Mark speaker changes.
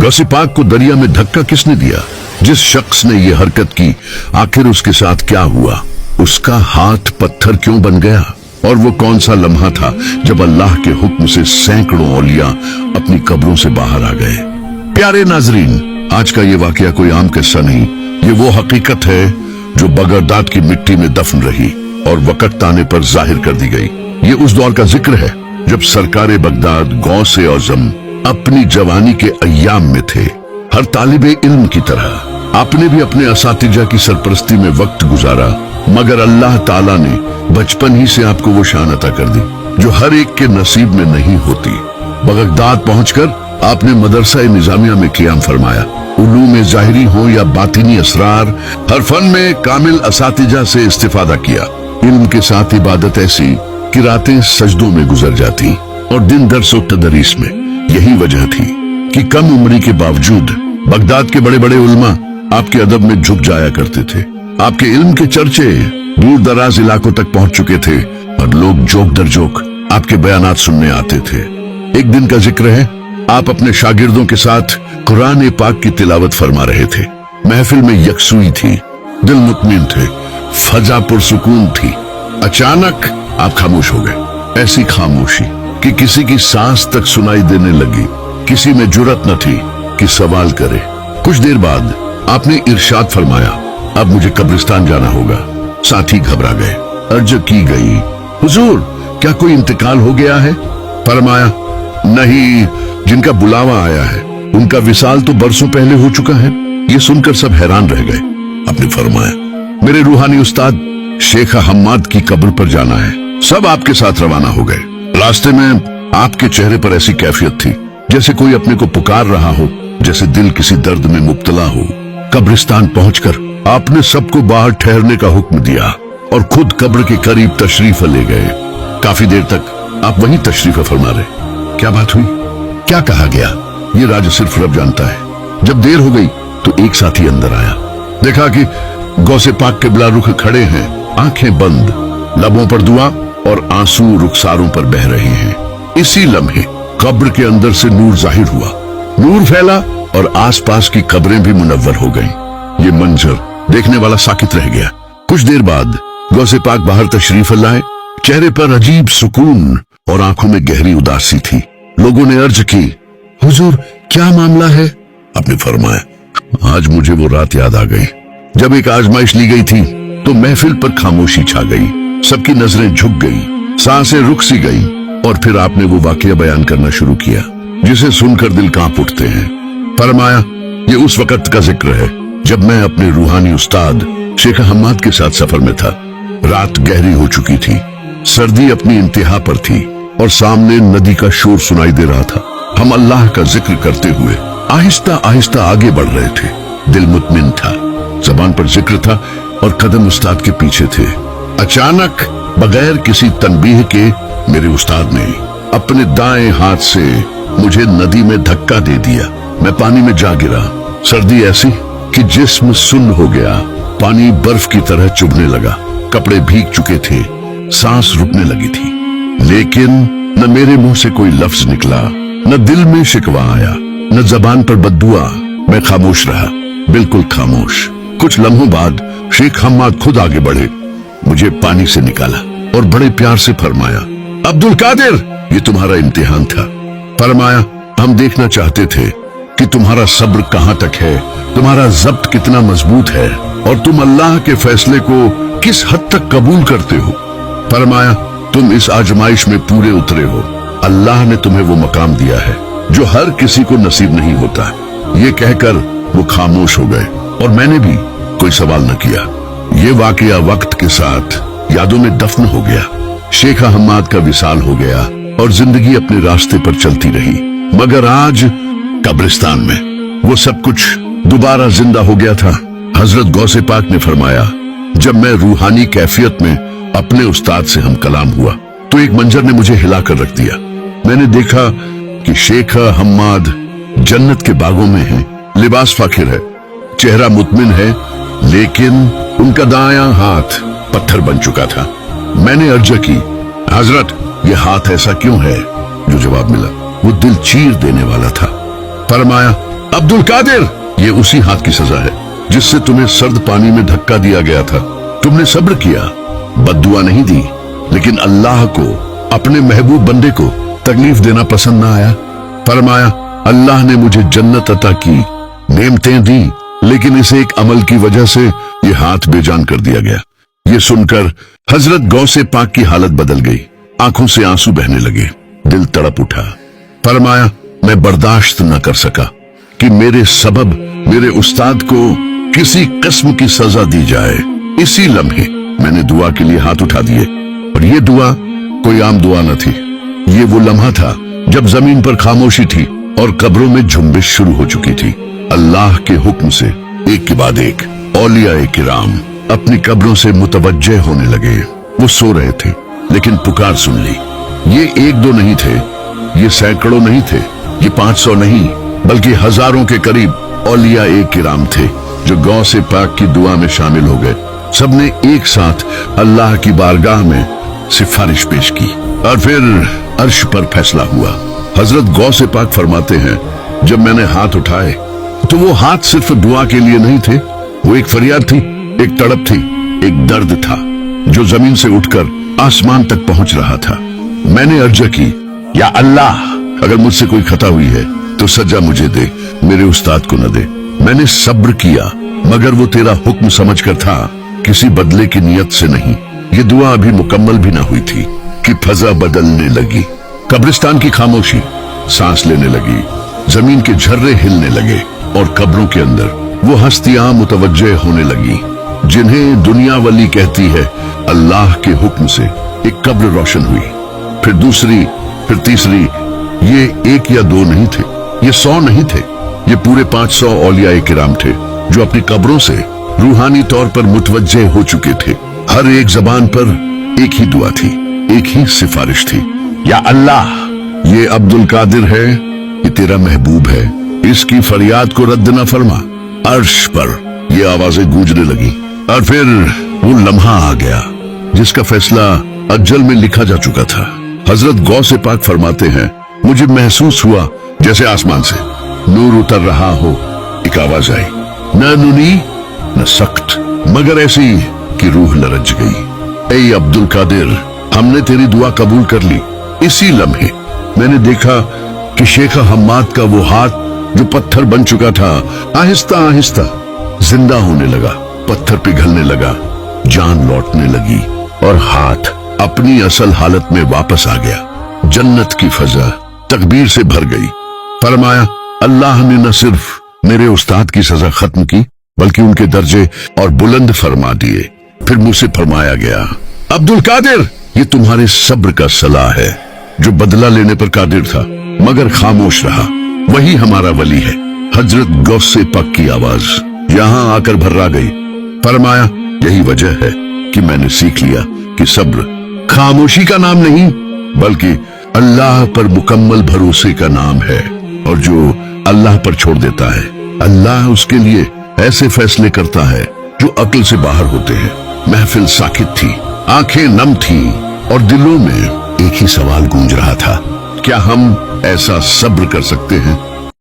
Speaker 1: गौसे पाक को दरिया में धक्का किसने दिया? जिस शख्स ने ये हरकत की, आखिर उसके साथ क्या हुआ? उसका हाथ पत्थर क्यों बन गया? और वो कौन सा लम्हा था जब अल्लाह के हुक्म से सैकड़ों औलिया अपनी कब्रों से बाहर आ गए? प्यारे नाजरीन, आज का ये वाकया कोई आम किस्सा नहीं, ये वो हकीकत है जो बगदाद की मिट्टी में दफन रही और वक्त आने पर जाहिर कर दी गई। ये उस दौर का जिक्र है जब सरकारे बगदाद गौसे आज़म अपनी जवानी के अय्याम में थे। हर तालिबे इल्म की तरह आपने भी अपने असातिजा की सरपरस्ती में वक्त गुजारा, मगर अल्लाह ताला ने बचपन ही से आपको वो शान अता कर दी जो हर एक के नसीब में नहीं होती। बगदाद पहुंचकर आपने मदरसा निजामिया में क़ियाम फरमाया। उलूम ज़ाहिरी हो या बातिनी असरार, हर फन में कामिल असातिजा से इस्तिफादा किया। इल्म के साथ इबादत ऐसी कि रातें सजदों में गुजर जाती और दिन दर्स व तदरीस में। यही वजह थी कि कम उम्री के बावजूद बगदाद के बड़े बड़े उलमा आपके अदब में झुक जाया करते थे। आपके इल्म के चर्चे दूर दराज इलाकों तक पहुंच चुके थे और लोग जोक दर जोक आपके बयानात सुनने आते थे। एक दिन का जिक्र है, आप अपने शागिर्दों के साथ कुरान पाक की तिलावत फरमा रहे थे। महफिल में यकसुई थी, दिल मुतमिन थे, फजा पुरसुकून थी। अचानक आप खामोश हो गए। ऐसी खामोशी कि किसी की सांस तक सुनाई देने लगी। किसी में जुर्रत न थी कि सवाल करे। कुछ देर बाद आपने इरशाद फरमाया, अब मुझे कब्रिस्तान जाना होगा। साथी घबरा गए। अर्ज की गई, हुजूर क्या कोई इंतकाल हो गया है? फरमाया, नहीं, जिनका बुलावा आया है उनका विसाल तो बरसों पहले हो चुका है। ये सुनकर सब हैरान रह गए। आपने फरमाया, मेरे रूहानी उस्ताद शेख हम्माद की कब्र पर जाना है। सब आपके साथ रवाना हो गए। रास्ते में आपके चेहरे पर ऐसी कैफियत थी जैसे कोई अपने को पुकार रहा हो, जैसे दिल किसी दर्द में मुब्तला हो। कब्रिस्तान पहुंचकर आपने सबको बाहर ठहरने का हुक्म दिया और खुद कब्र के करीब तशरीफ ले गए। काफी देर तक आप वहीं तशरीफ फरमा रहे। क्या बात हुई? क्या कहा गया? ये राज सिर्फ रब जानता है। जब देर हो गई तो एक साथी अंदर आया। देखा कि गौसे पाक के बिला रुख खड़े हैं, आंखें बंद, लबों पर दुआ और आंसू रुखसारों पर बह रहे हैं। इसी लम्हे कब्र के अंदर से नूर जाहिर हुआ। नूर फैला और आसपास की कब्रें भी मुनव्वर हो गईं। ये मंजर देखने वाला साकित रह गया। कुछ देर बाद गौसे पाक बाहर तशरीफ लाए। चेहरे पर अजीब सुकून और आंखों में गहरी उदासी थी। लोगों ने अर्ज की, हुजूर क्या मामला है? आपने फरमाया, आज मुझे वो रात याद आ गई जब एक आजमाइश ली गई थी तो महफिल पर खामोशी छा गई। सबकी नजरें झुक गई, सांसें रुक सी गई और फिर आपने वो वाकया बयान करना शुरू किया जिसे सुनकर दिल कांप उठते हैं। फरमाया, ये उस वक्त का जिक्र है जब मैं अपने रूहानी उस्ताद शेख हम्माद के साथ सफर में था। रात गहरी हो चुकी थी, सर्दी अपनी इंतहा पर थी और सामने नदी का शोर सुनाई दे रहा था। हम अल्लाह का जिक्र करते हुए आहिस्ता आहिस्ता आगे बढ़ रहे थे। दिल मुतमिन था, जबान पर जिक्र था और कदम उस्ताद के पीछे थे। अचानक बगैर किसी तनबीह के मेरे उस्ताद ने अपने दाएं हाथ से मुझे नदी में धक्का दे दिया। मैं पानी में जा गिरा। सर्दी ऐसी कि जिस्म सुन्न हो गया। पानी बर्फ की तरह चुभने लगा। कपड़े भीग चुके थे, सांस रुकने लगी थी, लेकिन न मेरे मुंह से कोई लफ्ज निकला, न दिल में शिकवा आया, न जबान पर बद्दुआ। मैं खामोश रहा, बिल्कुल खामोश। कुछ लम्हों बाद शेख हम्माद खुद आगे बढ़े, मुझे पानी से निकाला और बड़े प्यार से फरमाया, अब्दुल कादिर, ये तुम्हारा इम्तिहान था। फरमाया, हम देखना चाहते थे कि तुम्हारा सब्र कहां तक है, तुम्हारा जब्त कितना मजबूत है और तुम अल्लाह के फैसले को किस हद तक कबूल करते हो। फरमाया, तुम इस आजमाइश में पूरे उतरे हो। अल्लाह ने तुम्हें वो मकाम दिया है जो हर किसी को नसीब नहीं होता। ये कहकर वो खामोश हो गए और मैंने भी कोई सवाल न किया। ये वाकया वक्त के साथ यादों में दफन हो गया। शेख हम्माद का विसाल हो गया और जिंदगी अपने रास्ते पर चलती रही। मगर आज कब्रिस्तान में वो सब कुछ दोबारा जिंदा हो गया था। हजरत गौसे पाक ने फरमाया, जब मैं रूहानी कैफियत में अपने उस्ताद से हम कलाम हुआ तो एक मंजर ने मुझे हिलाकर रख दिया। मैंने देखा कि शेख हम्माद जन्नत के बागों में है, लिबास फाखिर है, चेहरा मुतमिन है, लेकिन उनका दायां हाथ पत्थर बन चुका था। मैंने अर्ज की, हजरत ये हाथ ऐसा क्यों है? जो जवाब मिला वो दिल चीर देने वाला था। फरमाया, अब्दुल कादिर, ये उसी हाथ की सजा है जिससे तुम्हें सर्द पानी में धक्का दिया गया था। तुमने सब्र किया, बद्दुआ नहीं दी, लेकिन अल्लाह को, अपने महबूब बंदे को तकलीफ देना पसंद ना आया। फरमाया, अल्लाह ने मुझे जन्नत अता की, नेमतें दी, लेकिन इस एक अमल की वजह से ये हाथ बेजान कर दिया गया। ये सुनकर हजरत गौसे पाक की हालत बदल गई, आंखों से आंसू बहने लगे, दिल तड़प उठा। फरमाया, मैं बर्दाश्त न कर सका कि मेरे सबब मेरे उस्ताद को किसी किस्म की सजा दी जाए। इसी लम्हे मैंने दुआ के लिए हाथ उठा दिए, और ये दुआ कोई आम दुआ न थी। ये वो लम्हा था जब जमीन पर खामोशी थी और कब्रों में झुम्बिश शुरू हो चुकी थी। अल्लाह के हुक्म से एक के बाद एक औलिया किराम अपनी कब्रों से मुतवज्जे होने लगे। वो सो रहे थे, लेकिन पुकार सुन ली। ये एक दो नहीं थे, ये सैकड़ों नहीं थे, ये 500 नहीं, बल्कि हजारों के करीब औलिया किराम थे जो गौ से पाक की दुआ में शामिल हो गए। सबने एक साथ अल्लाह की बारगाह में सिफारिश पेश की, और फिर अर्श पर फैसला हुआ। हजरत गौ से पाक फरमाते हैं, जब मैंने हाथ उठाए तो वो हाथ सिर्फ दुआ के लिए नहीं थे, वो एक फरियाद थी, एक तड़प थी, एक दर्द था जो जमीन से उठकर आसमान तक पहुंच रहा था। मैंने अर्ज की, या अल्लाह, अगर मुझसे कोई खता हुई है तो सजा मुझे दे, मेरे उस्ताद को न दे। मैंने सब्र किया, मगर वो तेरा हुक्म समझकर था, किसी बदले की नियत से नहीं। ये दुआ अभी मुकम्मल भी ना हुई थी कि फजा बदलने लगी। कब्रिस्तान की खामोशी सांस लेने लगी, जमीन के झर्रे हिलने लगे, और कब्रों के अंदर वो हस्तियां मुतवज्जे होने लगी जिन्हें दुनिया वली कहती है। अल्लाह के हुक्म से एक कब्र रोशन हुई, फिर दूसरी, फिर तीसरी। ये एक या दो नहीं थे, ये 100 नहीं थे, ये पूरे 500 औलिया किराम थे जो अपनी कब्रों से रूहानी तौर पर मुतवज्जे हो चुके थे। हर एक जबान पर एक ही दुआ थी, एक ही सिफारिश थी, या अल्लाह, ये अब्दुल कादिर है, ये तेरा महबूब है, इसकी फरियाद को रद्द न फरमा। अर्श पर ये आवाजें गूंजने लगी, और फिर वो लम्हा आ गया जिसका फैसला अज्जल में लिखा जा चुका था। हजरत गौ से पाक फरमाते हैं, मुझे महसूस हुआ जैसे आसमान से नूर उतर रहा हो। एक आवाज आई, न नुनी न सख्त, मगर ऐसी कि रूह लरज गई। ए अब्दुल कादिर, हमने तेरी दुआ कबूल कर ली। इसी लम्हे मैंने देखा कि शेख हम्माद का वो हाथ जो पत्थर बन चुका था, आहिस्ता आहिस्ता जिंदा होने लगा, पत्थर पिघलने लगा, जान लौटने लगी, और हाथ अपनी असल हालत में वापस आ गया। जन्नत की फजा तकबीर से भर गई। फरमाया, अल्लाह ने न सिर्फ मेरे उस्ताद की सजा खत्म की, बल्कि उनके दर्जे और बुलंद फरमा दिए। फिर मुझसे फरमाया गया, अब्दुल कादिर, ये तुम्हारे सब्र का सलाह है। जो बदला लेने पर कादिर था मगर खामोश रहा, वही हमारा वली है। हजरत गौसे पाक की आवाज यहां आकर भर्रा गई। फरमाया, यही वजह है कि मैंने सीख लिया कि सब्र खामोशी का नाम नहीं, बल्कि अल्लाह पर मुकम्मल भरोसे का नाम है। और जो अल्लाह पर छोड़ देता है, अल्लाह उसके लिए ऐसे फैसले करता है जो अक्ल से बाहर होते हैं। महफिल साकित थी, आंखें नम थी, और दिलों में एक ही सवाल गूंज रहा था, क्या हम ऐसा सब्र कर सकते हैं?